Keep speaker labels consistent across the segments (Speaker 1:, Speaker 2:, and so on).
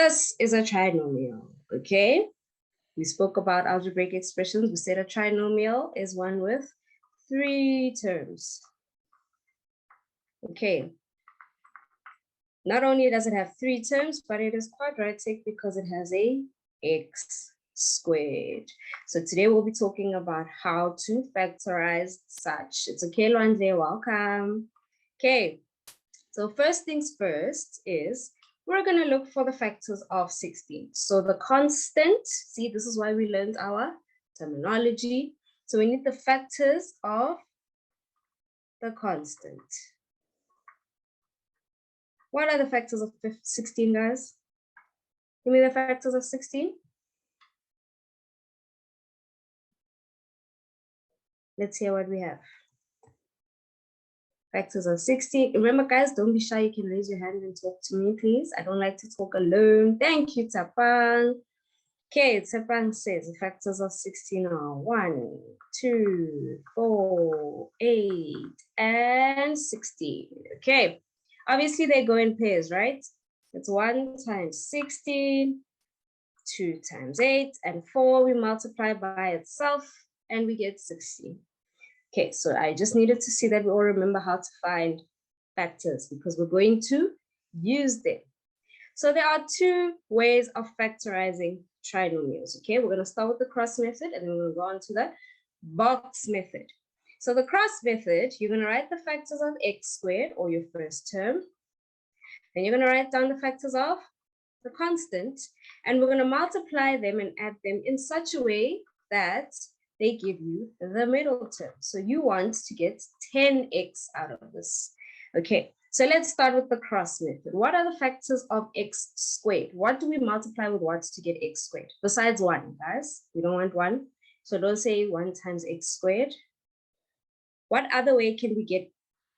Speaker 1: This is a trinomial, okay? We spoke about algebraic expressions. We said a trinomial is one with 3 terms. Okay. Not only does it have 3 terms, but it is quadratic because it has a x squared. So today we'll be talking about how to factorize such. It's okay, Lwandle, welcome. Okay, so first things first is we're going to look for the factors of 16. So the constant, see, this is why we learned our terminology. So we need the factors of the constant. What are the factors of 16, guys? Give me the factors of 16. Let's hear what we have. Factors of 16. Remember, guys, don't be shy. You can raise your hand and talk to me, please. I don't like to talk alone. Thank you, Tapang. Okay, Tapang says the factors of 16 are 1, 2, 4, 8, and 16. Okay, obviously they go in pairs, right? It's 1 times 16, 2 times 8, and 4 we multiply by itself, and we get 16. Okay, so I just needed to see that we all remember how to find factors because we're going to use them. So there are 2 ways of factorizing trinomials. Okay, we're going to start with the cross method and then we'll go on to the box method. So the cross method, you're going to write the factors of x squared, or your first term. Then you're going to write down the factors of the constant, and we're going to multiply them and add them in such a way that they give you the middle term. So you want to get 10x out of this. Okay, so let's start with the cross method. What are the factors of x squared? What do we multiply with what to get x squared? Besides 1, guys, we don't want 1. So don't say 1 times x squared. What other way can we get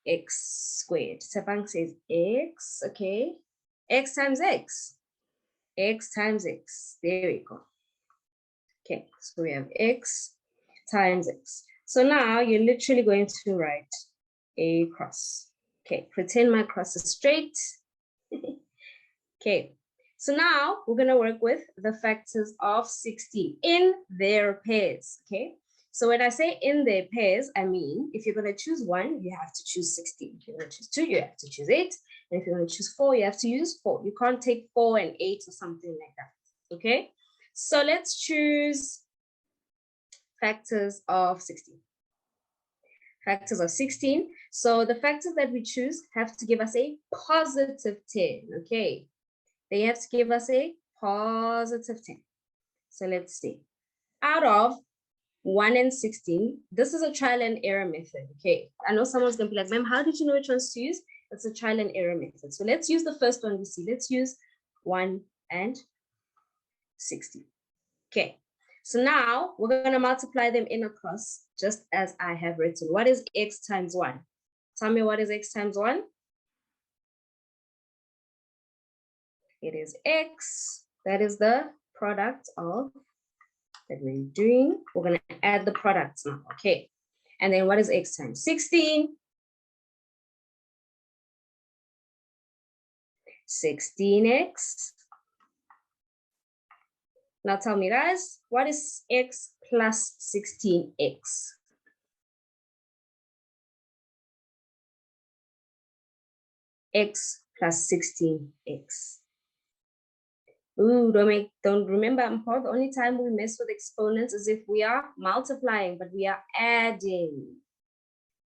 Speaker 1: x squared? Sepang says x, okay. X times x. X times x. There we go. Okay, so we have x times x. So now you're literally going to write a cross. Okay, pretend my cross is straight. Okay, so now we're going to work with the factors of 16 in their pairs. Okay, so when I say in their pairs, I mean if you're going to choose 1, you have to choose 16. If you're going to choose 2, you have to choose 8. And if you're going to choose 4, you have to use 4. You can't take 4 and 8 or something like that. Okay, so let's choose factors of 16. Factors of 16. So the factors that we choose have to give us a positive 10. Okay, they have to give us a positive 10. So let's see. Out of 1 and 16, this is a trial and error method. Okay, I know someone's going to be like, ma'am, how did you know which ones to use? It's a trial and error method. So let's use the first one we see. Let's use 1 and 16. Okay. So now we're going to multiply them in across just as I have written. What is x times 1? Tell me what is x times 1? It is x. That is the product of that we're doing. We're going to add the products now. Okay. And then what is x times 16? 16x. Now tell me, guys, what is x plus 16x? X plus 16x. Ooh, don't remember, the only time we mess with exponents is if we are multiplying, but we are adding.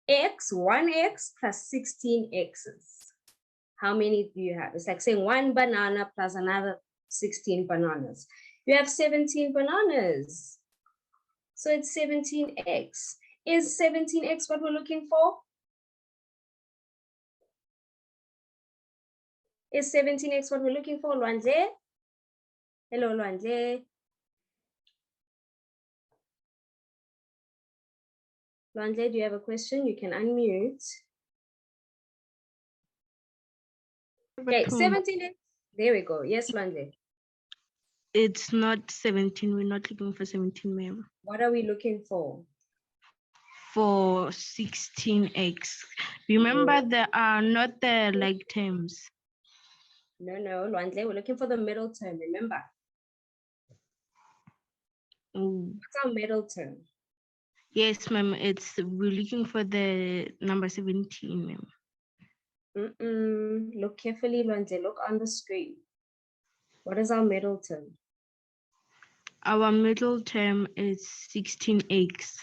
Speaker 1: X, 1x plus 16x's. How many do you have? It's like saying 1 banana plus another 16 bananas. You have 17 bananas. So it's 17x. Is 17x what we're looking for? Is 17x what we're looking for, Lwandle? Hello, Lwandle. Lwandle, do you have a question? You can unmute. Okay, 17x. There we go. Yes, Lwandle.
Speaker 2: It's not 17. We're not looking for 17, ma'am.
Speaker 1: What are we looking for?
Speaker 2: For 16x. Remember, there are not the like terms.
Speaker 1: No, Lwandle, we're looking for the middle term, remember?
Speaker 2: Oh,
Speaker 1: What's our middle term?
Speaker 2: yes, ma'am. We're looking for the number 17, ma'am.
Speaker 1: Look carefully, Lwandle. Look on the screen. What is our middle term?
Speaker 2: Our middle term is 16x.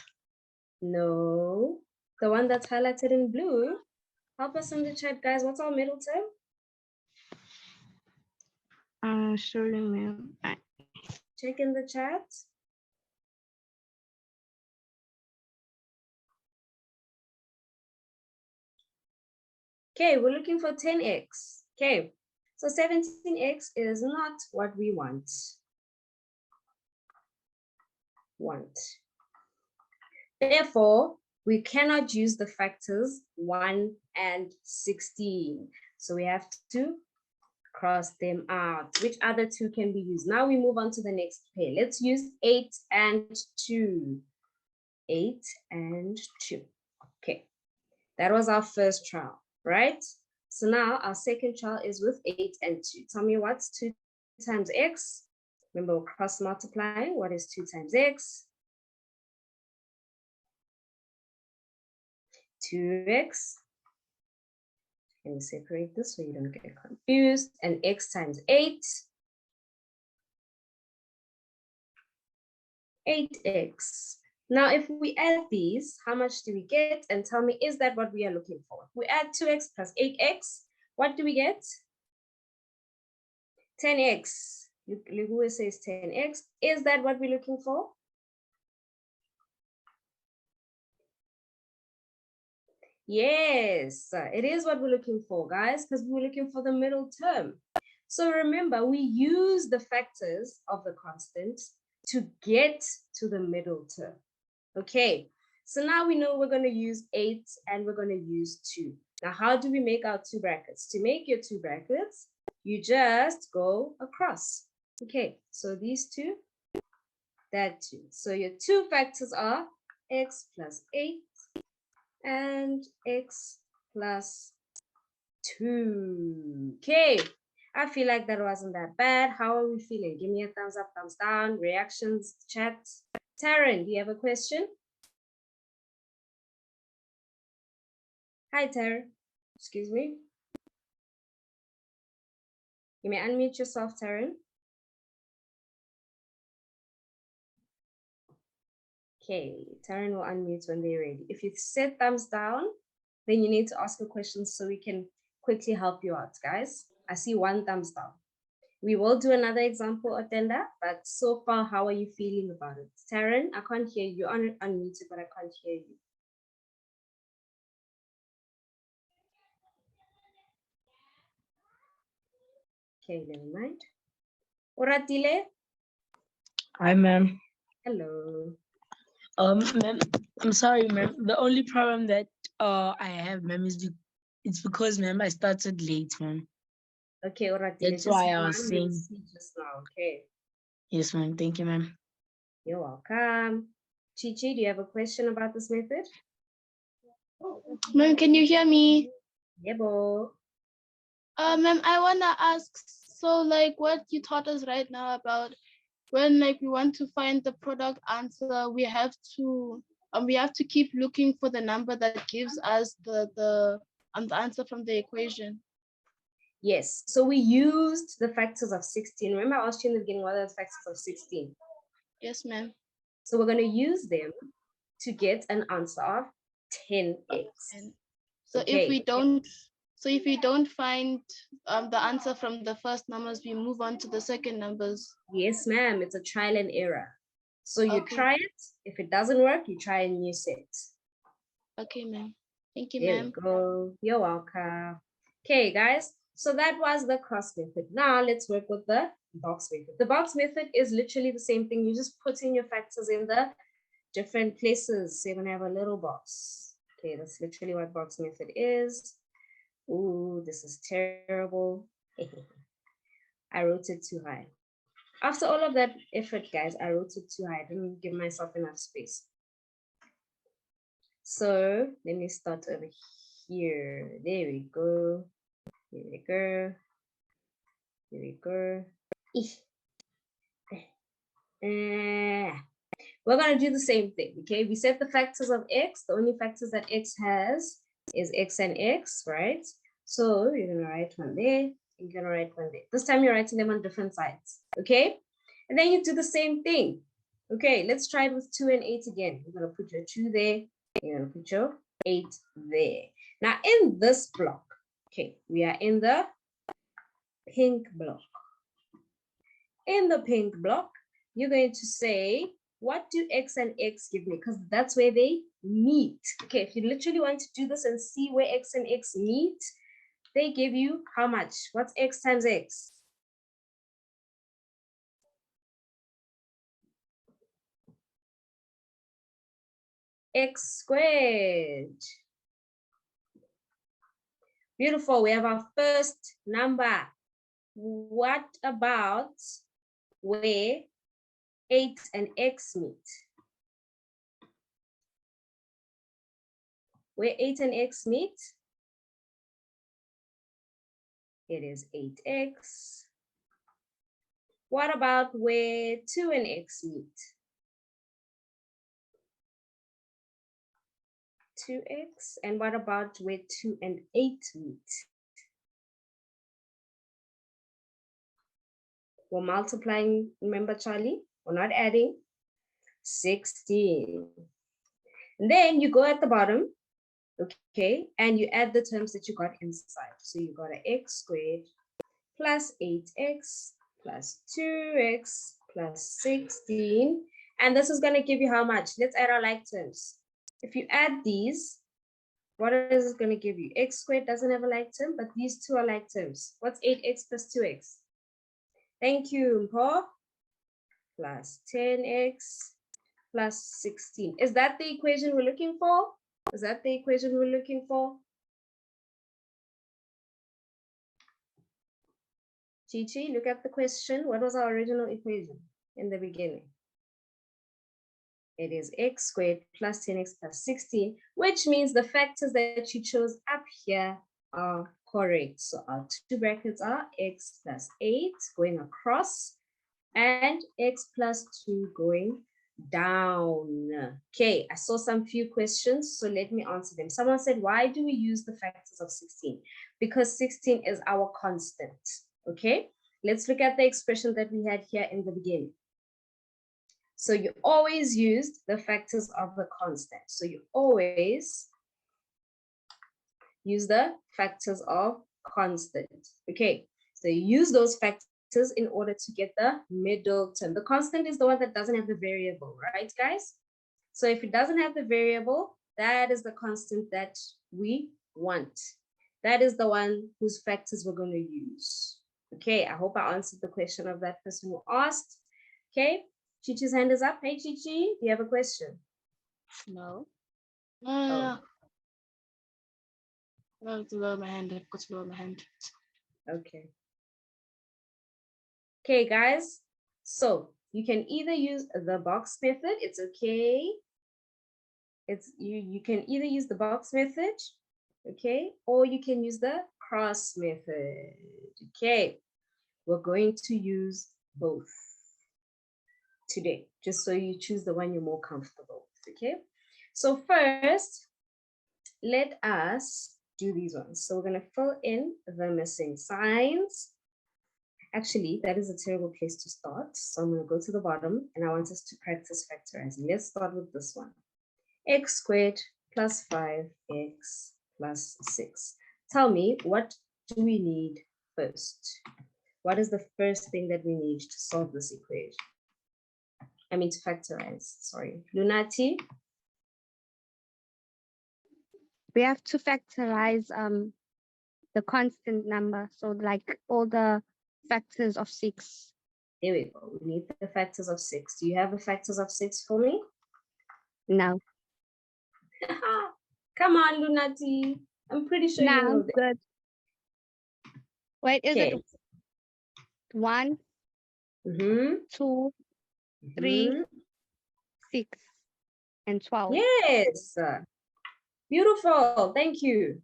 Speaker 1: No, the one that's highlighted in blue. Help us in the chat, guys. What's our middle term?
Speaker 2: Sorry, ma'am.
Speaker 1: Check in the chat. Okay, we're looking for 10x. Okay, so 17x is not what we want. Therefore, we cannot use the factors 1 and 16. So we have to cross them out. Which other two can be used? Now we move on to the next pair. Let's use 8 and 2. 8 and 2. Okay, that was our first trial, right? So now our second trial is with 8 and 2. Tell me what's 2 times x? Remember, we're cross multiplying. What is 2 times x? 2x. Let me separate this so you don't get confused. And x times 8. 8x. Now, if we add these, how much do we get? And tell me, is that what we are looking for? We add 2x plus 8x. What do we get? 10x. Lugu says 10x. Is that what we're looking for? Yes, it is what we're looking for, guys, because we're looking for the middle term. So remember, we use the factors of the constant to get to the middle term. Okay, so now we know we're going to use 8 and we're going to use 2. Now, how do we make our two brackets? To make your two brackets, you just go across. Okay, so these two, that 2. So your two factors are x plus 8 and x plus 2. Okay, I feel like that wasn't that bad. How are we feeling? Give me a thumbs up, thumbs down, reactions, chat. Taryn, do you have a question? Hi, Taryn. Excuse me. You may unmute yourself, Taryn. Okay, Taryn will unmute when they're ready. If you said thumbs down, then you need to ask a question so we can quickly help you out, guys. I see one thumbs down. We will do another example, Atenda, but so far, how are you feeling about it? Taryn, I can't hear you. You're unmuted, but I can't hear you. Okay, never mind. Oratile?
Speaker 3: Hi, ma'am.
Speaker 1: Hello.
Speaker 3: Ma'am, I'm sorry, ma'am. The only problem that I have, ma'am, is it's because, ma'am, I started late, ma'am.
Speaker 1: Okay, Oratile.
Speaker 3: That's why I was saying.
Speaker 1: Just now, okay.
Speaker 3: Yes, ma'am. Thank you, ma'am.
Speaker 1: You're welcome. Chichi, do you have a question about this method?
Speaker 4: Ma'am, can you hear me?
Speaker 1: Yeah, bo.
Speaker 4: Ma'am, I wanna ask, so like what you taught us right now about when like we want to find the product answer, we have to keep looking for the number that gives us the answer from the equation.
Speaker 1: Yes, so we used the factors of 16. Remember I asked you in the beginning what are the factors of 16?
Speaker 4: Yes, ma'am.
Speaker 1: So we're going to use them to get an answer of 10x.
Speaker 4: And so
Speaker 1: Okay.
Speaker 4: if we don't find the answer from the first numbers, we move on to the second numbers.
Speaker 1: Yes, ma'am, it's a trial and error. So you
Speaker 4: Okay.
Speaker 1: try it. If it doesn't work, you try a new set.
Speaker 4: Okay, ma'am. Thank you,
Speaker 1: There
Speaker 4: ma'am.
Speaker 1: we go. You're welcome. Okay, guys. So that was the cross method. Now let's work with the box method. The box method is literally the same thing. You just put in your factors in the different places. So you're gonna have a little box. Okay, that's literally what box method is. Ooh, this is terrible. I wrote it too high. After all of that effort, guys, I wrote it too high. I didn't give myself enough space. So let me start over here. There we go. Here we go. Here we go. We're going to do the same thing, okay? We set the factors of x. The only factors that x has is x and x, right? So you're going to write one there. You're going to write one there. This time you're writing them on different sides, okay? And then you do the same thing. Okay, let's try it with 2 and 8 again. You're going to put your 2 there. You're going to put your 8 there. Now in this block, okay, we are in the pink block. In the pink block, you're going to say, what do x and x give me? Because that's where they meet. Okay, if you literally want to do this and see where x and x meet, they give you how much? What's x times x? X squared. Beautiful, we have our first number. What about where 8 and x meet? Where 8 and x meet? It is 8x. What about where 2 and x meet? 2x. And what about where 2 and 8 meet? We're multiplying, remember, Charlie? We're not adding. 16. And then you go at the bottom, okay, and you add the terms that you got inside. So you got an x squared plus 8x plus 2x plus 16. And this is going to give you how much? Let's add our like terms. If you add these, what is it going to give you? X squared doesn't have a like term, but these two are like terms. What's 8x plus 2x? Thank you, Mpo. Plus 10x plus 16. Is that the equation we're looking for? Is that the equation we're looking for? Chichi, look at the question. What was our original equation in the beginning? It is x squared plus 10x plus 16, which means the factors that you chose up here are correct. So our two brackets are x plus 8 going across and x plus 2 going down. Okay, I saw some few questions, so let me answer them. Someone said, why do we use the factors of 16? Because 16 is our constant. Okay, let's look at the expression that we had here in the beginning. So you always used the factors of the constant. So you always use the factors of constant. Okay, so you use those factors in order to get the middle term. The constant is the one that doesn't have the variable, right, guys? So if it doesn't have the variable, that is the constant that we want. That is the one whose factors we're going to use. Okay, I hope I answered the question of that person who asked. Okay, Chichi's hand is up. Hey, Chichi, do you have a question?
Speaker 4: No.
Speaker 1: Oh.
Speaker 4: I have to lower my hand. I've got to lower my hand.
Speaker 1: Okay. Okay, guys. So you can either use the box method. It's okay. It's you can either use the box method, okay, or you can use the cross method. Okay, we're going to use both today, just so you choose the one you're more comfortable with. Okay, so first, let us do these ones. So we're going to fill in the missing signs. Actually, that is a terrible place to start. So I'm going to go to the bottom and I want us to practice factorizing. Let's start with this one. X squared plus 5x plus 6. Tell me, what do we need first? What is the first thing that we need to solve this equation? I mean to factorize, sorry. Lunati?
Speaker 2: We have to factorize the constant number. So like all the factors of 6.
Speaker 1: There we go. We need the factors of 6. Do you have the factors of 6 for me?
Speaker 2: No.
Speaker 1: Come on, Lunati. I'm pretty sure you know that.
Speaker 2: Good. Wait, is
Speaker 1: Okay.
Speaker 2: it 1,
Speaker 1: Mm-hmm.
Speaker 2: 2, 3, 6, and 12?
Speaker 1: Yes. Beautiful. Thank you.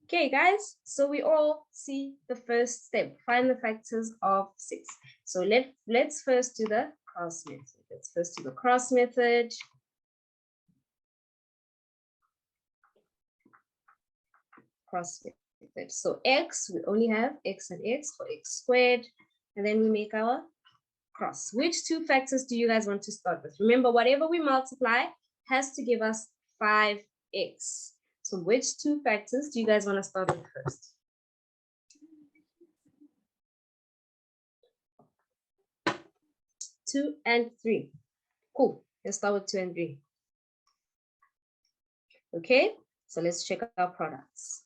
Speaker 1: Okay, guys, so we all see the first step, find the factors of 6. So let's first do the cross method. Let's first do the cross method. Cross method. So x, we only have x and x for x squared, and then we make our cross. Which two factors do you guys want to start with? Remember, whatever we multiply has to give us 5x. So which two factors do you guys want to start with first? Two and three. Cool. Let's start with 2 and 3. Okay, so let's check our products.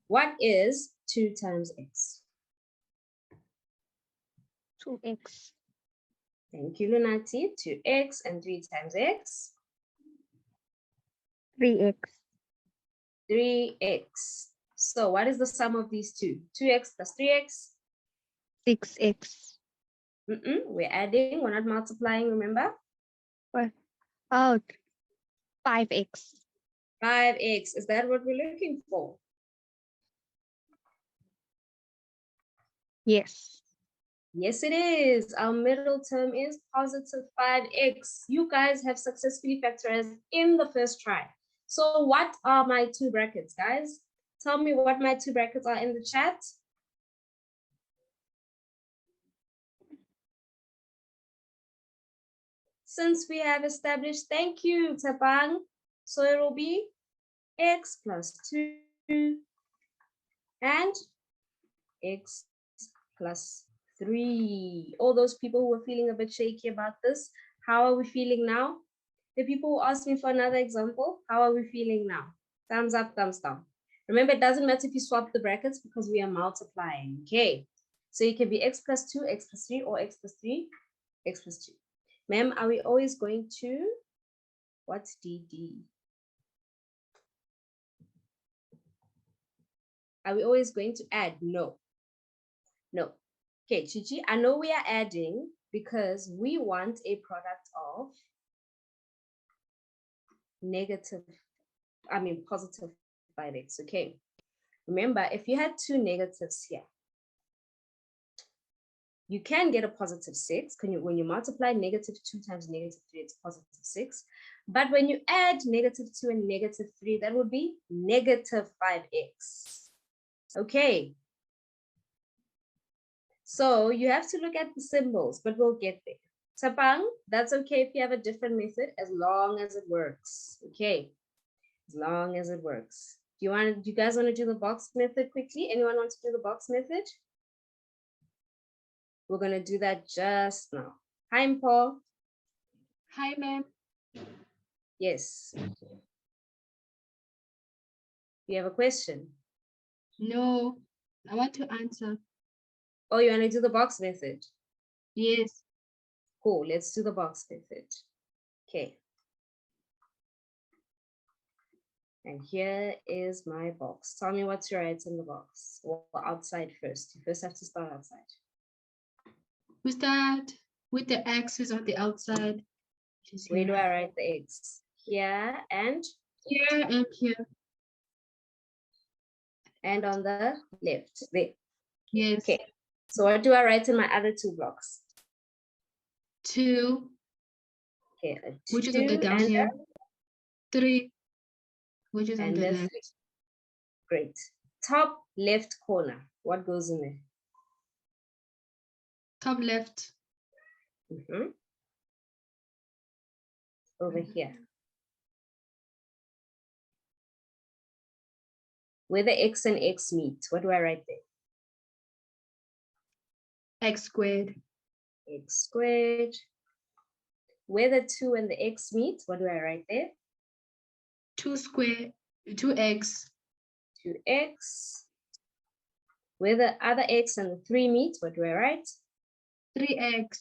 Speaker 1: What is 2 times x?
Speaker 2: 2x.
Speaker 1: Thank you, Lunati. 2x and 3 times x.
Speaker 2: 3x.
Speaker 1: 3x. So what is the sum of these two? 2x plus 3x?
Speaker 2: 6x.
Speaker 1: We're adding, we're not multiplying, remember?
Speaker 2: Oh, 5x.
Speaker 1: 5x, is that what we're looking for?
Speaker 2: Yes.
Speaker 1: Yes, it is. Our middle term is positive 5x. You guys have successfully factorized in the first try. So what are my two brackets, guys? Tell me what my two brackets are in the chat. Since we have established, thank you, Tabang. So it will be x plus 2 and x plus 3. All those people who are feeling a bit shaky about this, how are we feeling now? The people who asked me for another example, how are we feeling now? Thumbs up, thumbs down. Remember, it doesn't matter if you swap the brackets because we are multiplying, okay? So it can be x plus 2, x plus 3, or x plus 3, x plus 2. Ma'am, are we always going to, what's DD? Are we always going to add? No. No. Okay, Chichi, I know we are adding because we want a product of positive 5x, okay? Remember, if you had two negatives here, you can get a positive 6. When you multiply negative 2 times negative 3, it's positive 6. But when you add negative 2 and negative 3, that would be negative 5x. Okay. So you have to look at the symbols, but we'll get there. Sapang, that's okay if you have a different method as long as it works. Okay. As long as it works. Do you guys want to do the box method quickly? Anyone want to do the box method? We're going to do that just now. Hi, Paul.
Speaker 4: Hi, ma'am.
Speaker 1: Yes. You have a question?
Speaker 4: No, I want to answer.
Speaker 1: Oh, you want to do the box method?
Speaker 4: Yes.
Speaker 1: Cool. Let's do the box method. Okay. And here is my box. Tell me what's your right in the box. Well, outside first. You first have to start outside.
Speaker 4: We start with the x's on the outside.
Speaker 1: Where do I write the x? Here and?
Speaker 4: Here and here.
Speaker 1: And on the left, there.
Speaker 4: Yes.
Speaker 1: Okay. So what do I write in my other two blocks?
Speaker 4: 2.
Speaker 1: Okay.
Speaker 4: Which is on the down here. 3. Which is on the left.
Speaker 1: 3. Great. Top left corner. What goes in there?
Speaker 4: Top left.
Speaker 1: Over here. Where the x and x meet, what do I write there?
Speaker 4: X squared.
Speaker 1: X squared. Where the 2 and the x meet, what do I write there?
Speaker 4: 2 squared. 2x.
Speaker 1: 2x. Where the other x and the 3 meet, what do I write?
Speaker 4: 3x.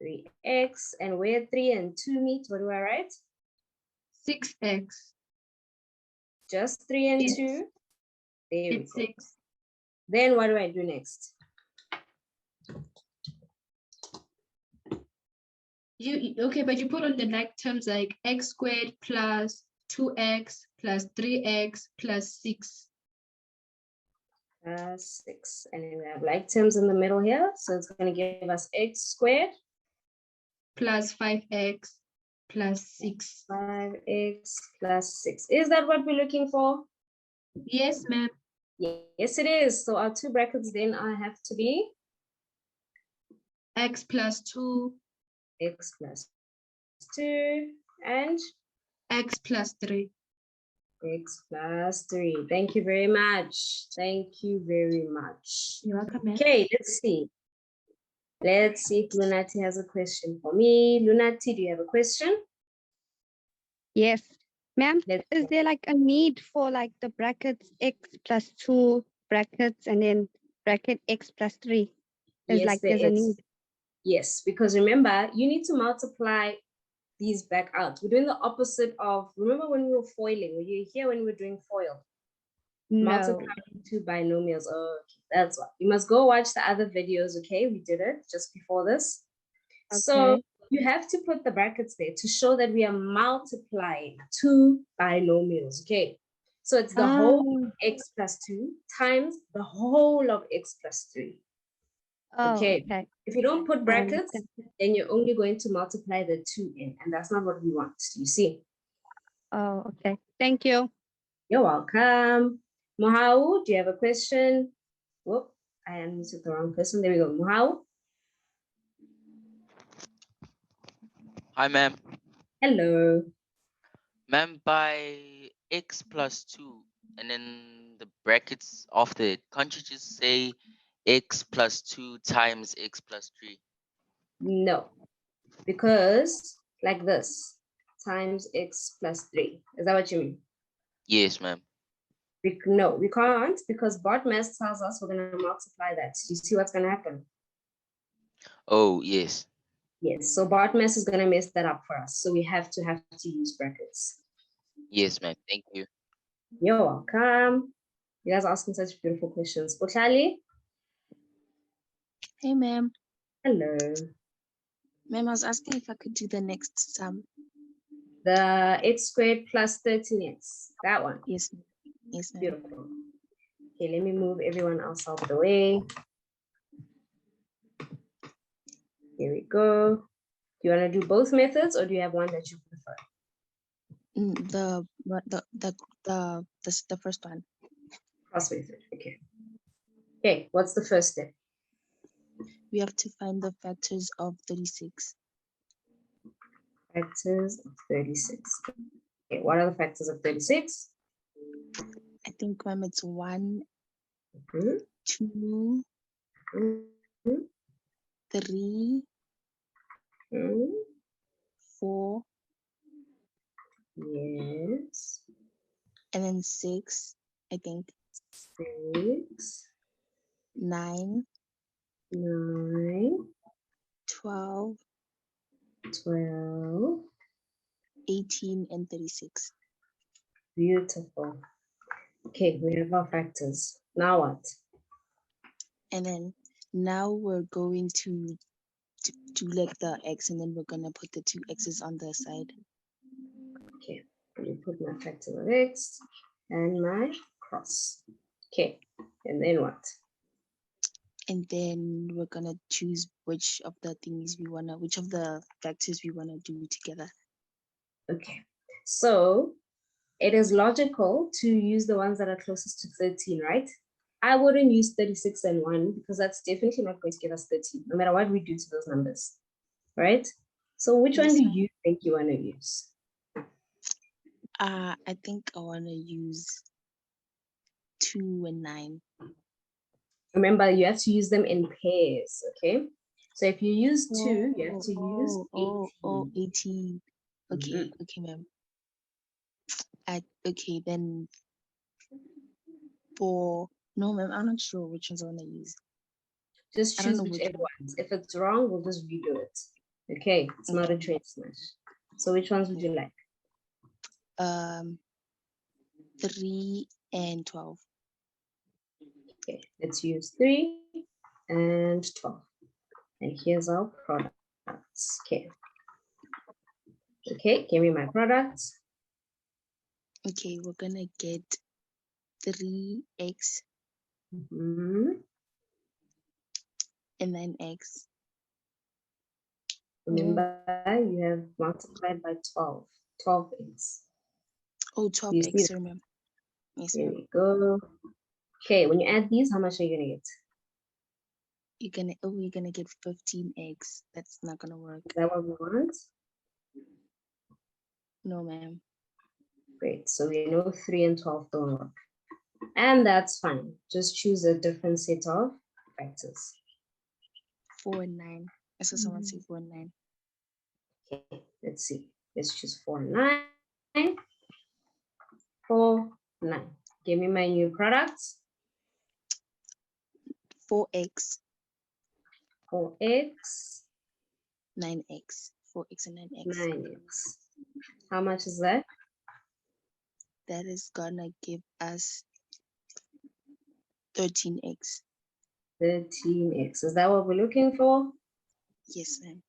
Speaker 1: 3x. And where 3 and 2 meet, what do I write?
Speaker 4: 6x.
Speaker 1: Just 3 and
Speaker 4: Yes.
Speaker 1: 2. There we
Speaker 4: It's
Speaker 1: go.
Speaker 4: 6.
Speaker 1: Then what do I do next?
Speaker 4: Okay, but you put on the like terms like x squared plus 2x plus 3x plus 6.
Speaker 1: 6. And then we have like terms in the middle here. So it's going to give us x squared
Speaker 4: Plus 5x plus 6.
Speaker 1: 5x plus 6. Is that what we're looking for?
Speaker 4: Yes, ma'am.
Speaker 1: Yes, it is. So our two brackets then have to be
Speaker 4: X plus 2.
Speaker 1: x plus 2 and
Speaker 4: X plus 3.
Speaker 1: x plus 3. Thank you very much. Thank you very much.
Speaker 4: You're welcome, ma'am.
Speaker 1: Okay, let's see. Let's see if Lunati has a question for me. Lunati, do you have a question?
Speaker 2: Yes. Ma'am,
Speaker 1: Let's
Speaker 2: is
Speaker 1: go.
Speaker 2: there like a need for like the brackets x plus 2 brackets and then bracket x plus 3?
Speaker 1: Yes, there
Speaker 2: There's a
Speaker 1: is.
Speaker 2: need.
Speaker 1: Yes, because remember, you need to multiply these back out. We're doing the opposite of, remember when we were foiling? Were you here when we were doing FOIL?
Speaker 2: No.
Speaker 1: Multiplying two binomials. Oh, okay, that's why. You must go watch the other videos, okay? We did it just before this. So
Speaker 2: Okay.
Speaker 1: you have to put the brackets there to show that we are multiplying two binomials, okay? So it's the whole of x plus 2 times the whole of x plus 3.
Speaker 2: Oh,
Speaker 1: Okay.
Speaker 2: okay.
Speaker 1: If you don't put brackets,
Speaker 2: understand.
Speaker 1: then you're only going to multiply the 2 in, and that's not what we want, you see?
Speaker 2: Oh, okay. Thank you.
Speaker 1: You're welcome. Mohau, do you have a question? Whoop, I unmuted the wrong person. There we go. Mohau.
Speaker 5: Hi, ma'am.
Speaker 1: Hello.
Speaker 5: Ma'am, by x plus 2 and then the brackets after it, can't you just say x plus 2 times x plus 3?
Speaker 1: No, because like this, times x plus 3. Is that what you mean?
Speaker 5: Yes, ma'am.
Speaker 1: No, we can't, because BODMAS tells us we're going to multiply that. You see what's going to happen?
Speaker 5: Oh, yes.
Speaker 1: Yes, so BODMAS is going to mess that up for us. So we have to use brackets.
Speaker 5: Yes, ma'am. Thank you.
Speaker 1: You're welcome. You guys are asking such beautiful questions. Bukhali?
Speaker 3: Hey, ma'am.
Speaker 1: Hello.
Speaker 3: Ma'am, I was asking if I could do the next sum.
Speaker 1: The x squared plus 13x. That one.
Speaker 3: Yes, ma'am. Yes, ma'am.
Speaker 1: Beautiful. Okay, let me move everyone else out of the way. Here we go. Do you want to do both methods, or do you have one that you prefer?
Speaker 3: The first one.
Speaker 1: Cross method. Okay. Okay, what's the first step?
Speaker 3: We have to find the factors of 36.
Speaker 1: Factors of 36. Okay, what are the factors of 36?
Speaker 3: I think, ma'am, it's 1,
Speaker 1: Mhm,
Speaker 3: 2,
Speaker 1: mhm,
Speaker 3: 3,
Speaker 1: mhm.
Speaker 3: 4,
Speaker 1: Yes.
Speaker 3: and then 6, I think,
Speaker 1: 6,
Speaker 3: 9,
Speaker 1: 9,
Speaker 3: 12,
Speaker 1: 12.
Speaker 3: 18, and 36.
Speaker 1: Beautiful. Okay, we have our factors. Now what?
Speaker 3: And then now we're going to do like the x, and then we're gonna put the two x's on the side.
Speaker 1: Okay, let me put my factor of x and my cross. Okay, and then what?
Speaker 3: And then we're gonna choose which of the factors we wanna do together.
Speaker 1: Okay, so it is logical to use the ones that are closest to 13, right? I wouldn't use 36 and 1 because that's definitely not going to give us 13, no matter what we do to those numbers, right? So which one
Speaker 3: Yes,
Speaker 1: do
Speaker 3: ma'am.
Speaker 1: you think you want to use?
Speaker 3: I think I wanna use 2 and 9.
Speaker 1: Remember, you have to use them in pairs, okay? So if you use 2, you have to use 18.
Speaker 3: 18. Okay, okay, ma'am. Okay, then no, ma'am, I'm not sure which ones I wanna use.
Speaker 1: Just
Speaker 3: I don't
Speaker 1: choose
Speaker 3: know which
Speaker 1: whichever
Speaker 3: one.
Speaker 1: ones. If it's wrong, we'll just redo it. Okay, it's not a train smash. So which ones would you like?
Speaker 3: 3 and 12.
Speaker 1: Okay, let's use 3 and 12. And here's our products. Okay. Okay, give me my products.
Speaker 3: Okay, we're gonna get 3x
Speaker 1: Mhm.
Speaker 3: and 9x.
Speaker 1: Remember, you have multiplied by 12. 12x.
Speaker 3: Oh,
Speaker 1: Do you see
Speaker 3: 12x,
Speaker 1: that?
Speaker 3: remember. Yes,
Speaker 1: There
Speaker 3: ma'am.
Speaker 1: we go. Okay, when you add these, how much are you gonna get?
Speaker 3: We're gonna get 15x. That's not gonna work.
Speaker 1: Is that what we want?
Speaker 3: No, ma'am.
Speaker 1: Great. So we know 3 and 12 don't work. And that's fine. Just choose a different set of factors.
Speaker 3: 4 and 9. I saw someone say 4 and 9.
Speaker 1: Okay, let's see. Let's choose 4, 9. 4, 9. Give me my new products.
Speaker 3: 4x,
Speaker 1: 4x,
Speaker 3: 9x. 4x and 9x.
Speaker 1: 9x. How much is that?
Speaker 3: That is gonna give us 13x.
Speaker 1: 13x. Is that what we're looking for?
Speaker 3: Yes, ma'am.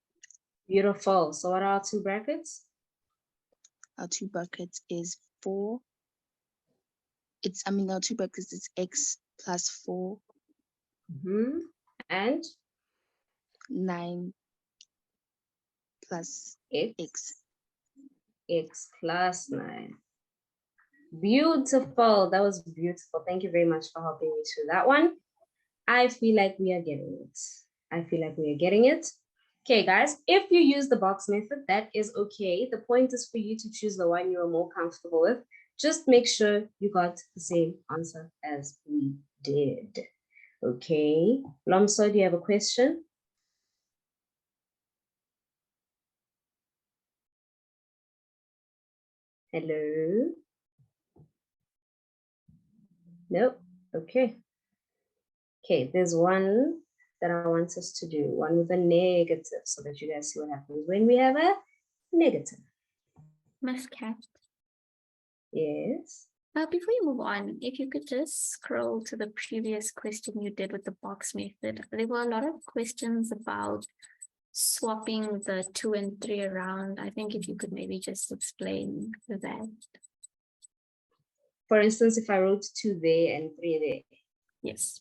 Speaker 1: Beautiful. So what are our two brackets?
Speaker 3: Our two brackets is 4. Our two brackets is x plus 4,
Speaker 1: And
Speaker 3: 9 plus
Speaker 1: x.
Speaker 3: x.
Speaker 1: X plus 9. Beautiful. That was beautiful. Thank you very much for helping me through that one. I feel like we are getting it. I feel like we are getting it. Okay, guys, if you use the box method, that is okay. The point is for you to choose the one you are more comfortable with. Just make sure you got the same answer as we did. Okay. Lomso, do you have a question? Hello? Nope. Okay. Okay, there's one that I want us to do, one with a negative, so that you guys see what happens when we have a negative.
Speaker 6: Miss Cat,
Speaker 1: Yes.
Speaker 6: before you move on, if you could just scroll to the previous question you did with the box method. There were a lot of questions about swapping the 2 and 3 around. I think if you could maybe just explain that.
Speaker 1: For instance, if I wrote 2 there and 3 there.
Speaker 6: Yes.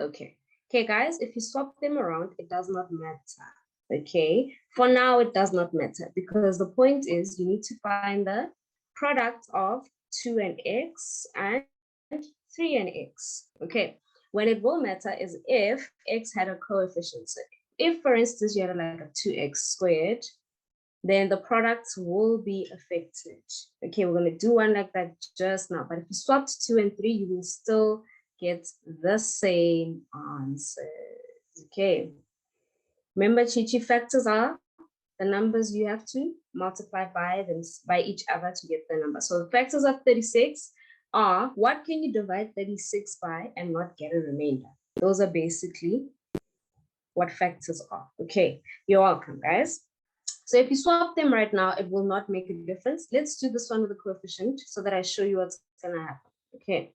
Speaker 1: Okay. Okay, guys, if you swap them around, it does not matter. Okay. For now, it does not matter because the point is you need to find the product of 2 and x and 3 and x. Okay. When it will matter is if x had a coefficient. So if, for instance, you had like a 2x squared, then the products will be affected. Okay, we're going to do one like that just now. But if you swapped 2 and 3, you will still get the same answers. Okay. Remember, Chichi, factors are the numbers you have to multiply by each other to get the number. So the factors of 36 are what can you divide 36 by and not get a remainder? Those are basically what factors are. Okay, you're welcome, guys. So if you swap them right now, it will not make a difference. Let's do this one with a coefficient so that I show you what's gonna happen. Okay.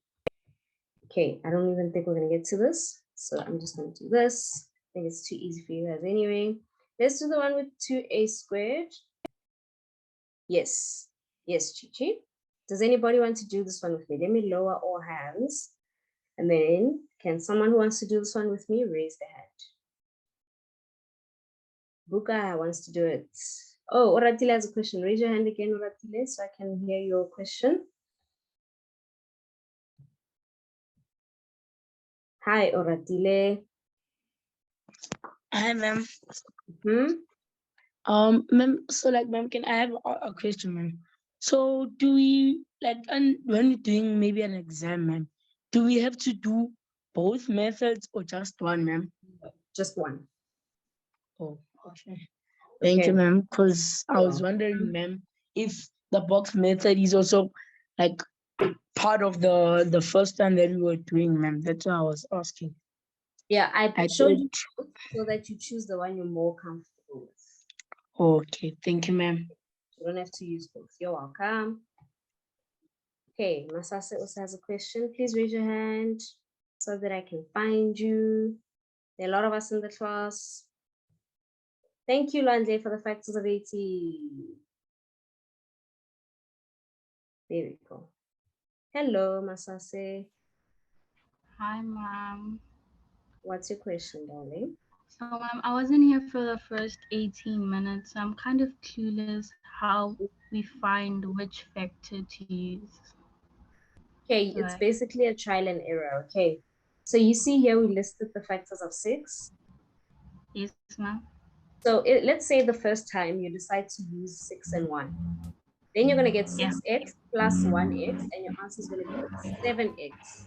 Speaker 1: Okay, I don't even think we're gonna get to this. So I'm just gonna do this. I think it's too easy for you guys anyway. Let's do the one with 2a squared. Yes, yes, Chichi. Does anybody want to do this one with me? Let me lower all hands. And then can someone who wants to do this one with me raise their hand? Buka wants to do it. Oh, Oratile has a question. Raise your hand again, Oratile, so I can hear your question. Hi, Oratile.
Speaker 7: Hi, ma'am.
Speaker 1: Hmm?
Speaker 7: Ma'am, so like, ma'am, can I have a question, ma'am? So do we, like, and when we're doing maybe an exam, ma'am, do we have to do both methods or just one, ma'am?
Speaker 1: Just one.
Speaker 7: Oh, okay. Thank you,
Speaker 1: Okay.
Speaker 7: ma'am. Because I was
Speaker 1: Yeah.
Speaker 7: wondering, ma'am, if the box method is also like part of the first one that we were doing, ma'am. That's what I was asking.
Speaker 1: Yeah, I
Speaker 7: I
Speaker 1: showed
Speaker 7: did.
Speaker 1: you both so that you choose the one you're more comfortable with.
Speaker 7: Okay, thank you, ma'am.
Speaker 1: You don't have to use both. You're welcome. Okay, Masase also has a question. Please raise your hand so that I can find you. There are a lot of us in the class. Thank you, Lande, for the factors of 80. There we go. Hello, Masase.
Speaker 8: Hi, ma'am.
Speaker 1: What's your question, darling?
Speaker 8: So, ma'am, I wasn't here for the first 18 minutes. So I'm kind of clueless how we find which factor to use.
Speaker 1: Okay, it's
Speaker 8: Right.
Speaker 1: basically a trial and error. Okay, so you see here we listed the factors of 6.
Speaker 8: Yes, ma'am.
Speaker 1: So let's say the first time you decide to use 6 and 1. Then you're going to get
Speaker 8: Yeah.
Speaker 1: 6x plus 1x, and your answer is going to be 7x.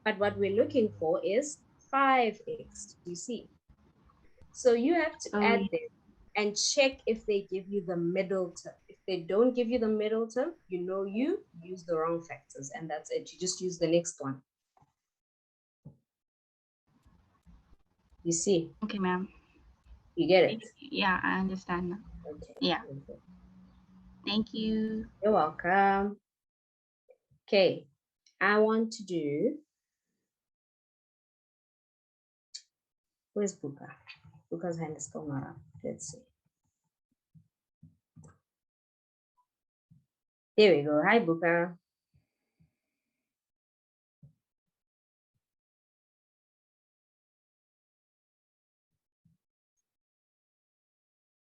Speaker 1: But what we're looking for is 5x, you see. So you have to add
Speaker 8: yeah.
Speaker 1: them and check if they give you the middle term. If they don't give you the middle term, you know you use the wrong factors, and that's it. You just use the next one. You see?
Speaker 8: Okay, ma'am.
Speaker 1: You get it?
Speaker 8: Yeah, I understand now.
Speaker 1: Okay.
Speaker 8: Yeah.
Speaker 1: Okay.
Speaker 8: Thank you.
Speaker 1: You're welcome. Okay, I want to do, where's Buka? Buka's hand is still not up. Let's see. There we go. Hi, Buka.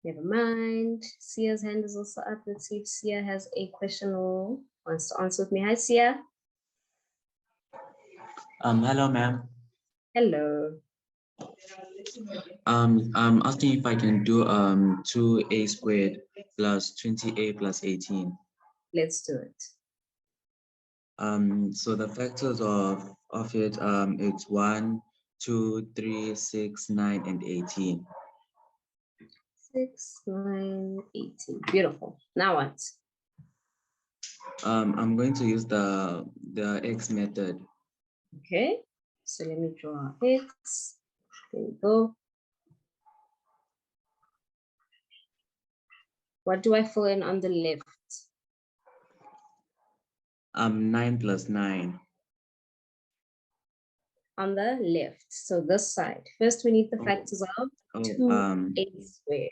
Speaker 1: Never mind. Sia's hand is also up. Let's see if Sia has a question or wants to answer with me. Hi, Sia.
Speaker 9: Hello, ma'am.
Speaker 1: Hello.
Speaker 9: I'm asking if I can do 2a squared plus 20a plus 18.
Speaker 1: Let's do it.
Speaker 9: So the factors of it, it's 1, 2, 3, 6, 9, and 18.
Speaker 1: 6, 9, 18. Beautiful. Now what?
Speaker 9: I'm going to use the x method.
Speaker 1: Okay. So let me draw X. There we go. What do I fill in on the left?
Speaker 9: 9 plus 9.
Speaker 1: On the left. So this side. First, we need the factors of 2a squared.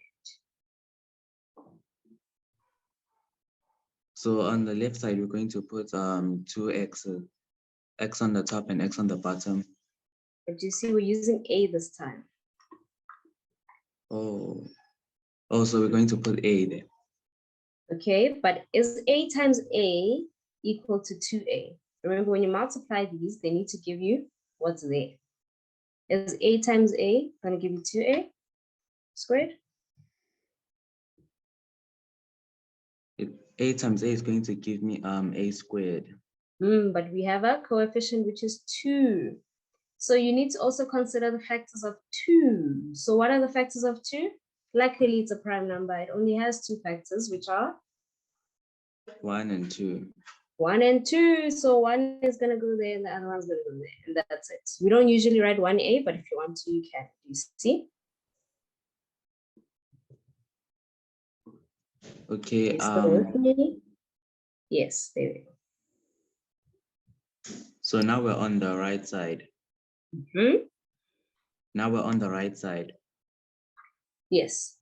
Speaker 9: So on the left side, we're going to put 2x, x on the top and x on the bottom.
Speaker 1: But you see, we're using a this time.
Speaker 9: Oh, so we're going to put a there.
Speaker 1: Okay, but is a times a equal to 2a? Remember, when you multiply these, they need to give you what's there. Is a times a going to give you 2a squared?
Speaker 9: A times a is going to give me a squared.
Speaker 1: But we have a coefficient which is 2. So you need to also consider the factors of 2. So what are the factors of 2? Luckily, it's a prime number. It only has 2 factors, which are
Speaker 9: 1 and 2.
Speaker 1: 1 and 2. So 1 is going to go there and the other one's going to go there. And that's it. We don't usually write 1a, but if you want to, you can. You see?
Speaker 9: Okay.
Speaker 1: With me? Yes, there we go.
Speaker 9: So now we're on the right side. Now we're on the right side.
Speaker 1: Yes.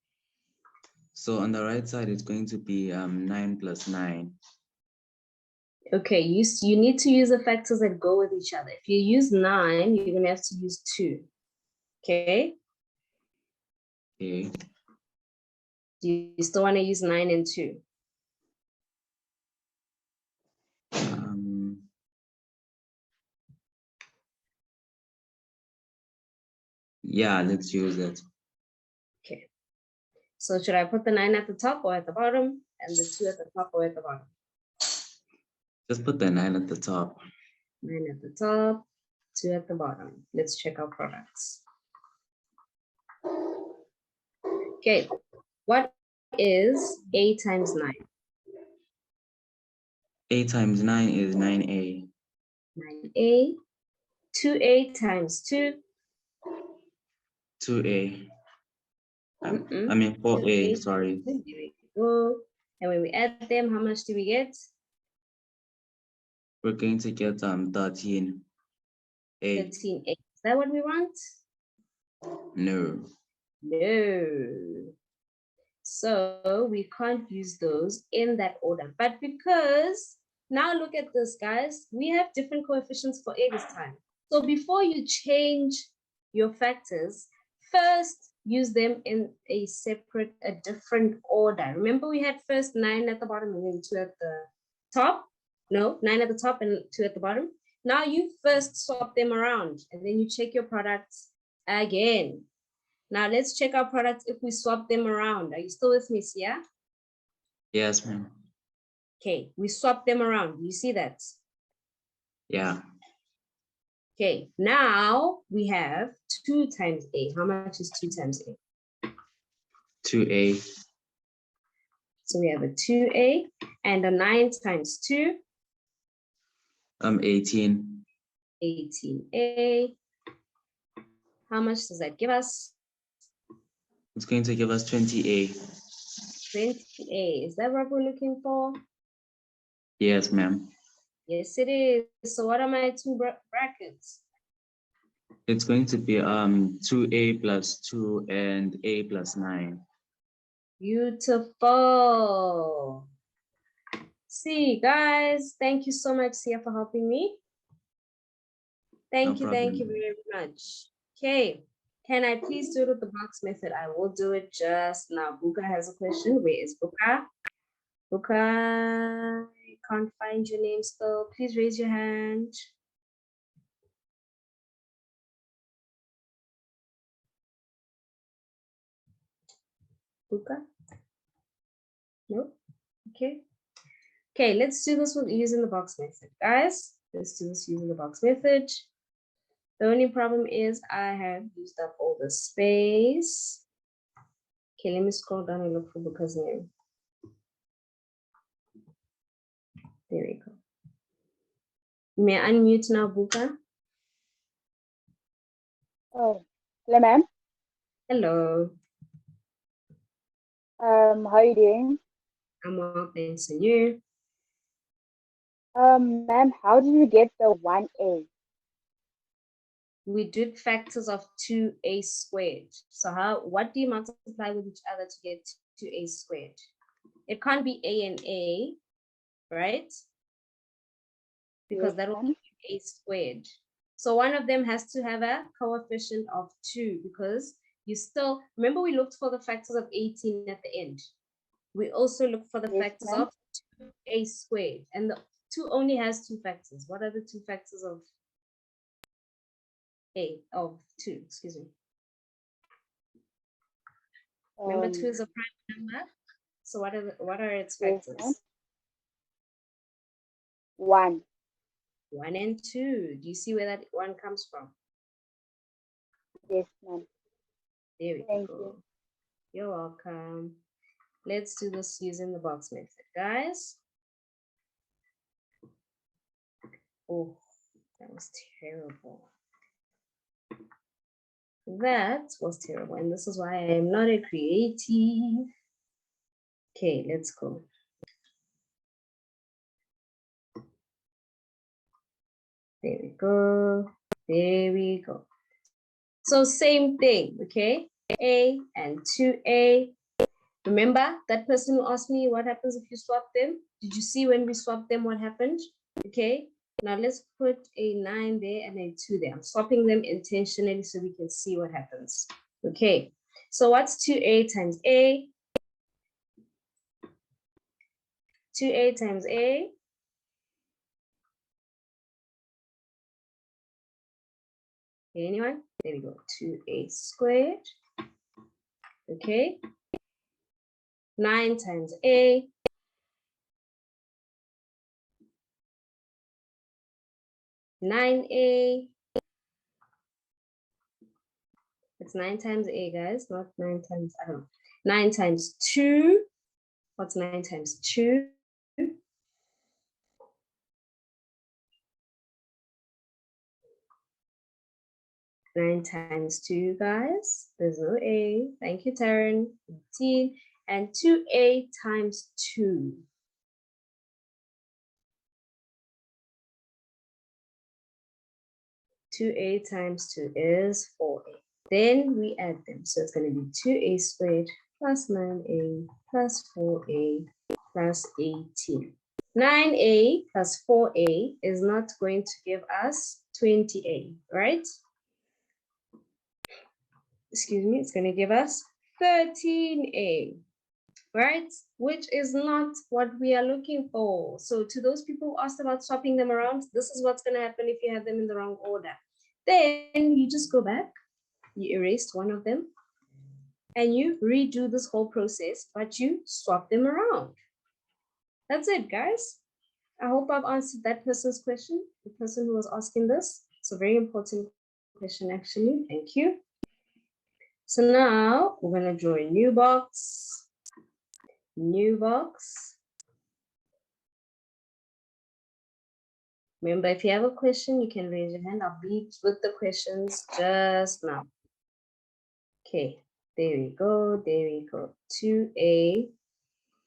Speaker 9: So on the right side, it's going to be 9 plus 9.
Speaker 1: Okay, you need to use the factors that go with each other. If you use 9, you're going to have to use 2. Okay?
Speaker 9: Okay.
Speaker 1: Do you still want to use 9 and 2?
Speaker 9: Yeah, let's use it.
Speaker 1: Okay. So should I put the 9 at the top or at the bottom and the 2 at the top or at the bottom?
Speaker 9: Just put the 9 at the top.
Speaker 1: 9 at the top, 2 at the bottom. Let's check our products. Okay, what is a times 9?
Speaker 9: A times 9 is 9a.
Speaker 1: 9a. 2a times 2.
Speaker 9: 2a. I mean 4a, sorry.
Speaker 1: There we go. And when we add them, how much do we get?
Speaker 9: We're going to get 13a.
Speaker 1: 13a. Is that what we want?
Speaker 9: No.
Speaker 1: No. So we can't use those in that order. But because Now look at this, guys. We have different coefficients for a this time. So before you change your factors, first use them in a different order. Remember we had first 9 at the bottom and then 2 at the top? No, 9 at the top and 2 at the bottom. Now you first swap them around and then you check your products again. Now let's check our products if we swap them around. Are you still with me, Sia?
Speaker 9: Yes, ma'am.
Speaker 1: Okay, we swap them around. Do you see that?
Speaker 9: Yeah.
Speaker 1: Okay, now we have 2 times a. How much is 2 times a?
Speaker 9: 2a.
Speaker 1: So we have a 2a and a 9 times 2.
Speaker 9: 18.
Speaker 1: 18a. How much does that give us?
Speaker 9: It's going to give us 20a.
Speaker 1: 20a. Is that what we're looking for?
Speaker 9: Yes, ma'am.
Speaker 1: Yes, it is. So what are my 2 brackets?
Speaker 9: It's going to be 2a plus 2 and a plus 9.
Speaker 1: Beautiful. See, guys, thank you so much, Sia, for helping me. Thank you very much. Okay, can I please do it with the box method? I will do it just now. Buka has a question. Where is Buka? Buka, I can't find your name still. Please raise your hand. Buka? No? Okay. Okay, let's do this using the box method. Guys, let's do this using the box method. The only problem is I have used up all the space. Okay, let me scroll down and look for Buka's name. There we go. You may unmute now, Buka.
Speaker 10: Oh, hello, ma'am.
Speaker 1: Hello.
Speaker 10: How are you doing?
Speaker 1: I'm well, thanks, and you?
Speaker 10: Ma'am, how did you get the 1a?
Speaker 1: We did factors of 2a squared. So what do you multiply with each other to get 2a squared? It can't be a and a, right? Because
Speaker 10: Yes,
Speaker 1: that will
Speaker 10: ma'am.
Speaker 1: be a squared. So one of them has to have a coefficient of 2 because you still, remember we looked for the factors of 18 at the end. We also look for the
Speaker 10: Yes,
Speaker 1: factors
Speaker 10: ma'am.
Speaker 1: of 2a squared. And the 2 only has 2 factors. What are the 2 factors of a, of 2, excuse me. Remember 2 is a prime number. So what are its
Speaker 10: Yes,
Speaker 1: factors?
Speaker 10: ma'am. 1.
Speaker 1: 1 and 2. Do you see where that 1 comes from?
Speaker 10: Yes, ma'am.
Speaker 1: There we
Speaker 10: Thank
Speaker 1: go.
Speaker 10: you.
Speaker 1: You're welcome. Let's do this using the box method, guys. Oh, that was terrible. That was terrible. And this is why I am not a creative. Okay, let's go. There we go. There we go. So same thing, okay? A and 2a. Remember that person who asked me what happens if you swap them? Did you see when we swapped them what happened? Okay, now let's put a 9 there and a 2 there. I'm swapping them intentionally so we can see what happens. Okay, so what's 2a times a? 2a times a. Anyone? There we go, 2a squared. Okay, 9 times a. 9a. It's 9 times a, guys, not 9 times, I don't know. 9 times 2. What's 9 times 2? 9 times 2, guys. There's no a. Thank you, Taryn. 18. And 2a times 2. Two a times 2 is 4a. Then we add them. So it's going to be 2a squared plus 9a plus 4a plus 18. 9a plus 4a is not going to give us 20a, right? Excuse me, it's going to give us 13a, right? Which is not what we are looking for. So to those people who asked about swapping them around, this is what's going to happen if you have them in the wrong order. Then you just go back, you erased one of them, and you redo this whole process, but you swap them around. That's it, guys. I hope I've answered that person's question, the person who was asking this. It's a very important question, actually. Thank you. So now we're going to draw a new box. New box. Remember, if you have a question, you can raise your hand. I'll be with the questions just now. Okay, there we go. There we go. 2a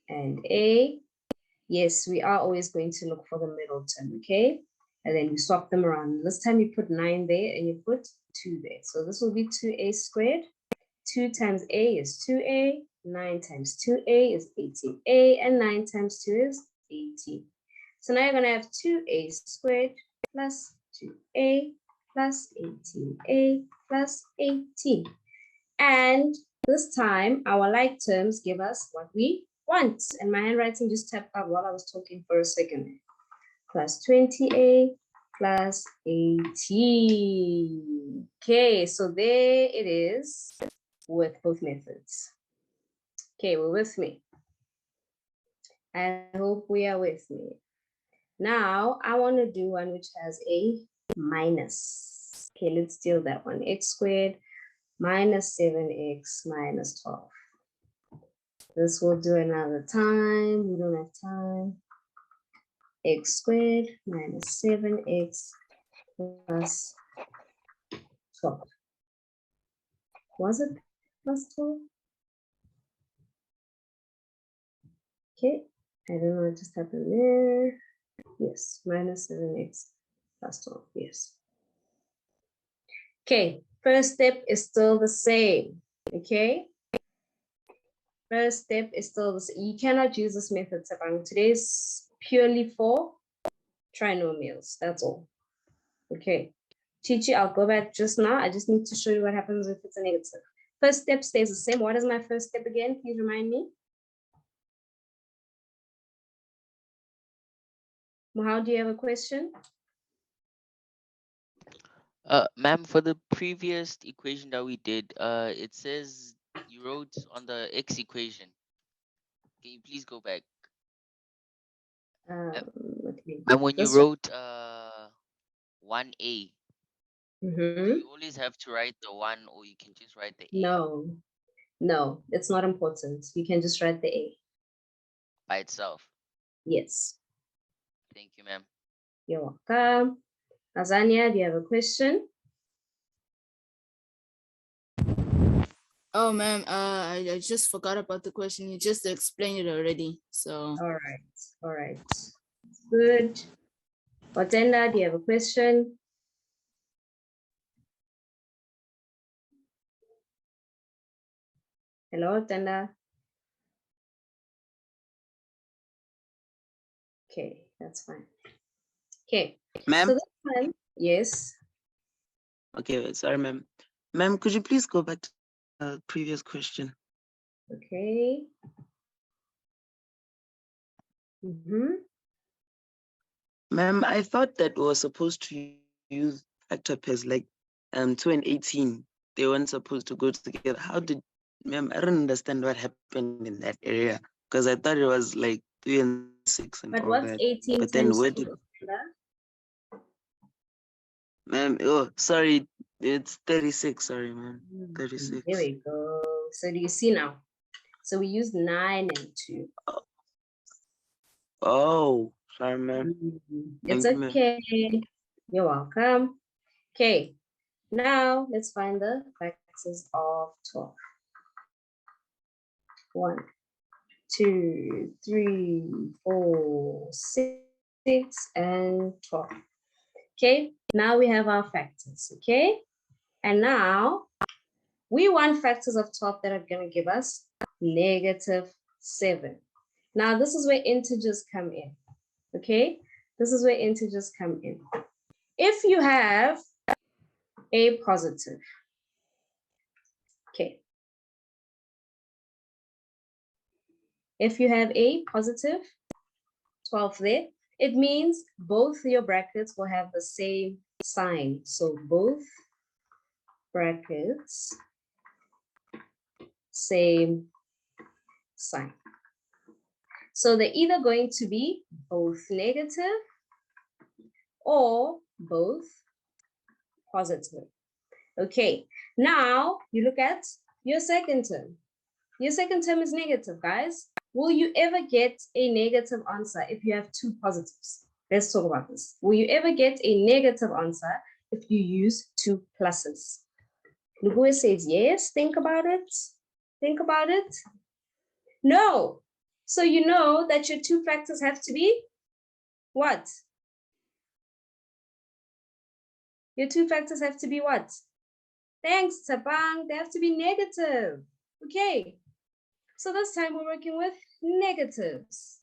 Speaker 1: and a. Yes, we are always going to look for the middle term, okay? And then you swap them around. This time you put 9 there and you put 2 there. So this will be 2a squared. 2 times a is 2a. 9 times 2a is 18a. And 9 times 2 is 18. So now you're going to have 2a squared plus 2a plus 18a plus 18. And this time, our like terms give us what we want. And my handwriting just tapped out while I was talking for a second. Plus 20a plus 18. Okay, so there it is with both methods. Okay, we're with me. I hope we are with me. Now, I want to do one which has a minus. Okay, let's deal that one. X squared minus 7x minus 12. This will do another time. We don't have time. X squared minus 7x plus 12. Was it plus 12? Okay, I don't know what just happened there. Yes, minus 7x plus 12, yes. Okay, first step is still the same, okay? First step is still the same. You cannot use this method, Sabang. Today's purely for trinomials, that's all. Okay, Chichi, I'll go back just now. I just need to show you what happens if it's a negative. First step stays the same. What is my first step again? Please remind me. Mohau, do you have a question?
Speaker 5: Ma'am, for the previous equation that we did, it says you wrote on the x equation. Can you please go back?
Speaker 1: Okay.
Speaker 5: And when you
Speaker 1: This
Speaker 5: wrote 1a,
Speaker 1: Mm-hmm.
Speaker 5: you always have to write the 1 or you can just write the a
Speaker 1: No, no, it's not important. You can just write the A.
Speaker 5: by itself.
Speaker 1: Yes,
Speaker 5: Thank you, ma'am.
Speaker 1: you're welcome. Azania, do you have a question?
Speaker 11: Oh, ma'am, I just forgot about the question. You just explained it already. So,
Speaker 1: All right. Good. Otenda, do you have a question? Hello, Otenda. Okay, that's fine. Okay,
Speaker 12: Ma'am?
Speaker 1: so this one, yes.
Speaker 12: Okay, wait, sorry, ma'am. Ma'am, could you please go back to the previous question?
Speaker 1: Okay.
Speaker 12: Ma'am, I thought that we were supposed to use factor pairs like 2 and 18. They weren't supposed to go together. How did, ma'am, I don't understand what happened in that area because I thought it was like 3 and 6 and
Speaker 1: But
Speaker 12: all
Speaker 1: what's
Speaker 12: that.
Speaker 1: 18
Speaker 12: But then
Speaker 1: times
Speaker 12: where
Speaker 1: 2?
Speaker 12: did, ma'am, oh, sorry, it's 36, sorry, ma'am, 36.
Speaker 1: There we go. So do you see now? So we use 9 and 2.
Speaker 12: Oh, sorry, ma'am.
Speaker 1: It's
Speaker 12: Thank you, ma'am.
Speaker 1: okay. You're welcome. Okay, now let's find the factors of 12. 1, 2, 3, 4, 6, and 12. Okay, now we have our factors, okay? And now we want factors of 12 that are going to give us -7. Now this is where integers come in. Okay, this is where integers come in. If you have a positive, okay. If you have a positive 12 there, it means both your brackets will have the same sign. So both brackets, same sign. So they're either going to be both negative or both positive. Okay, now you look at your second term. Your second term is negative, guys. Will you ever get a negative answer if you have two positives? Let's talk about this. Will you ever get a negative answer if you use two pluses? Lugwe says yes. Think about it. Think about it. No. So you know that your two factors have to be what? Your two factors have to be what? Thanks, Tabang. They have to be negative. Okay. So this time we're working with negatives.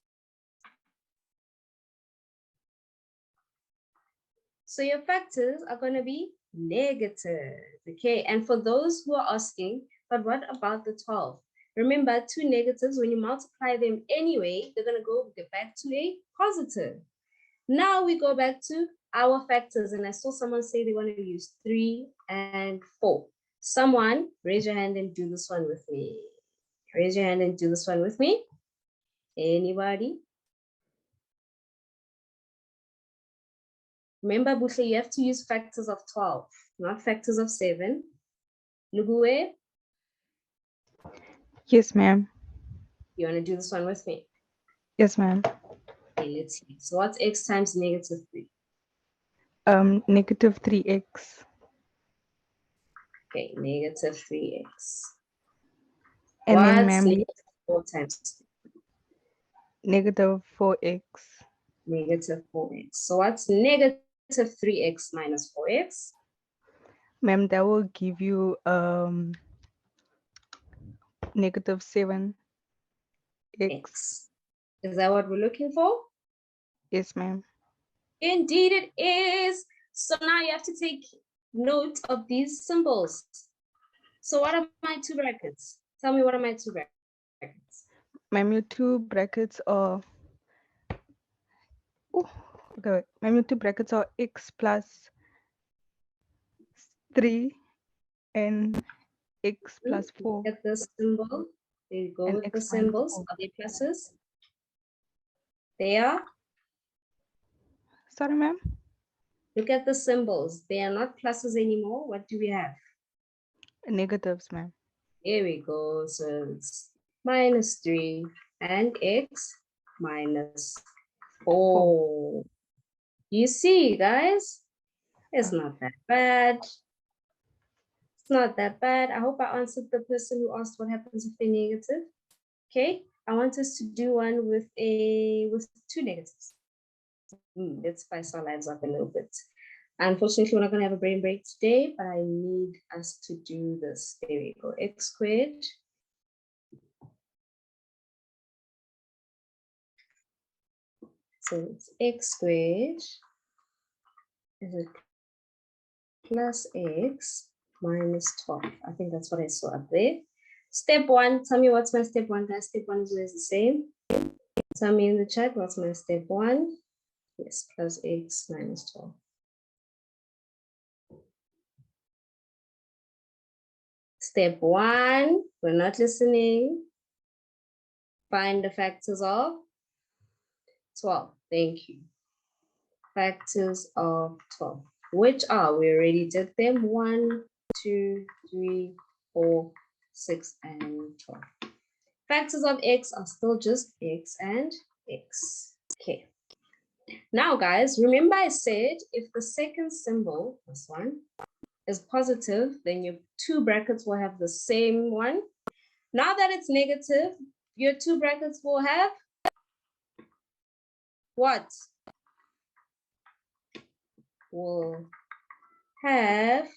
Speaker 1: So your factors are going to be negative. Okay. And for those who are asking, but what about the 12? Remember, two negatives, when you multiply them anyway, they're going to get back to a positive. Now we go back to our factors. And I saw someone say they want to use 3 and 4. Someone, raise your hand and do this one with me. Raise your hand and do this one with me. Anybody? Remember, Bushle, you have to use factors of 12, not factors of 7. Lugue,
Speaker 13: Yes, ma'am.
Speaker 1: you want to do this one with me?
Speaker 13: Yes, ma'am.
Speaker 1: Okay, let's see. So what's x times negative 3?
Speaker 13: Negative 3x.
Speaker 1: Okay, negative 3x.
Speaker 13: And then,
Speaker 1: What's
Speaker 13: ma'am,
Speaker 1: negative 4 times 3?
Speaker 13: negative 4x.
Speaker 1: Negative 4x. So what's negative 3x minus 4x?
Speaker 13: Ma'am, that will give you negative 7x.
Speaker 1: X. Is that what we're looking for?
Speaker 13: Yes, ma'am.
Speaker 1: Indeed it is. So now you have to take note of these symbols. So what are my two brackets? Tell me, what are my two brackets?
Speaker 13: Ma'am, your two brackets are... Oh, okay. Ma'am, your two brackets are x plus 3 and x plus 4.
Speaker 1: Get the symbol. There you go
Speaker 13: And
Speaker 1: with the
Speaker 13: x minus
Speaker 1: symbols.
Speaker 13: 4.
Speaker 1: Are they pluses? They are?
Speaker 13: Sorry, ma'am?
Speaker 1: Look at the symbols. They are not pluses anymore. What do we have?
Speaker 13: Negatives, ma'am.
Speaker 1: Here we go. So it's minus 3 and x minus 4. You see, guys? It's not that bad. It's not that bad. I hope I answered the person who asked what happens if they're negative. Okay, I want us to do one with two negatives. Let's spice our lives up a little bit. Unfortunately, we're not going to have a brain break today, but I need us to do this. There we go. X squared. So it's x squared is it plus x minus 12. I think that's what I saw up there. Step 1, tell me what's my step 1, guys. Step 1 is always the same. Tell me in the chat what's my step 1. Yes, plus x minus 12. Step 1, we're not listening. Find the factors of 12. Thank you. Factors of 12. Which are, we already did them. 1, 2, 3, 4, 6, and 12. Factors of x are still just x and x. Okay. Now, guys, remember I said if the second symbol, this one, is positive, then your two brackets will have the same one. Now that it's negative, your two brackets will have what? Will have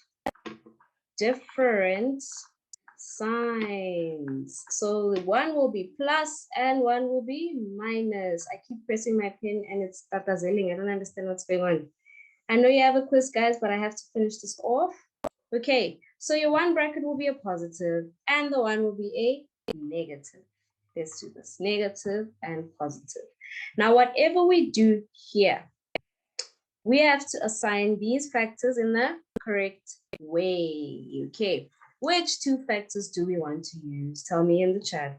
Speaker 1: different signs. So one will be plus and one will be minus. I keep pressing my pen and it's tatazelling. I don't understand what's going on. I know you have a quiz, guys, but I have to finish this off. Okay, so your one bracket will be a positive and the one will be a negative. Let's do this, negative and positive. Now, whatever we do here, we have to assign these factors in the correct way, okay? Which two factors do we want to use? Tell me in the chat.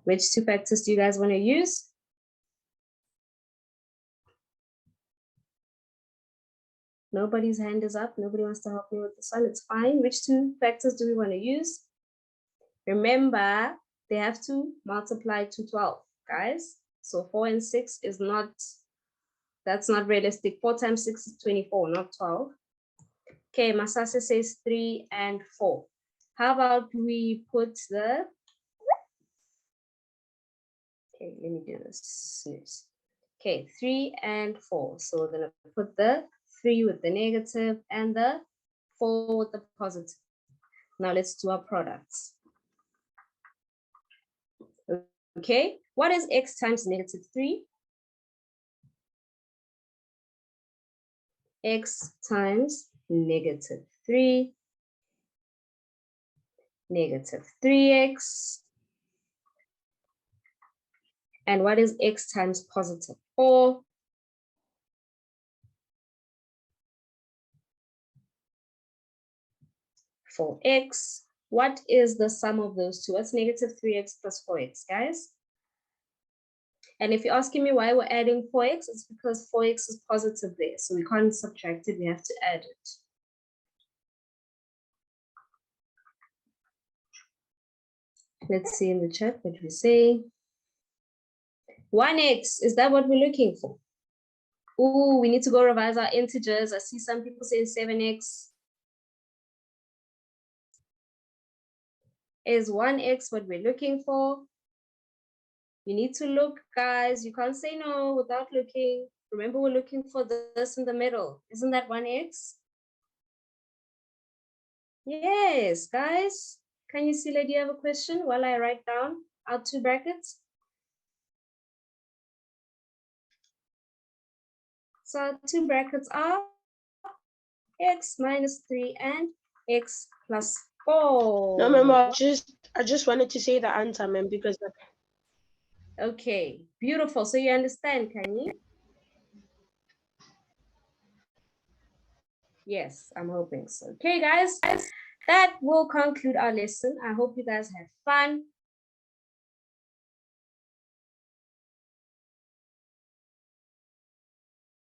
Speaker 1: Which two factors do you guys want to use? Nobody's hand is up. Nobody wants to help me with this one. It's fine. Which two factors do we want to use? Remember, they have to multiply to 12, guys. So 4 and 6 is not, that's not realistic. 4 times 6 is 24, not 12. Okay, Masase says 3 and 4. How about we put the, okay, let me do this. Okay, 3 and 4. So we're gonna put the 3 with the negative and the 4 with the positive. Now let's do our products. Okay, what is x times negative 3? X times negative 3, negative 3x. And what is x times positive 4? For x, what is the sum of those two? What's negative 3x plus 4x, guys? And if you're asking me why we're adding 4x, it's because 4x is positive there. So we can't subtract it, we have to add it. Let's see in the chat what we say. 1x, is that what we're looking for? Ooh, we need to go revise our integers. I see some people saying 7x. Is 1x what we're looking for? You need to look, guys. You can't say no without looking. Remember, we're looking for this in the middle. Isn't that 1x? Yes, guys. Can you see, lady, you have a question while I write down our two brackets? So our two brackets are x minus 3 and x plus 4.
Speaker 14: No, ma'am, I just wanted to say the answer, ma'am, because
Speaker 1: okay, beautiful. So you understand, can you? Yes, I'm hoping so. Okay, guys, that will conclude our lesson. I hope you guys had fun.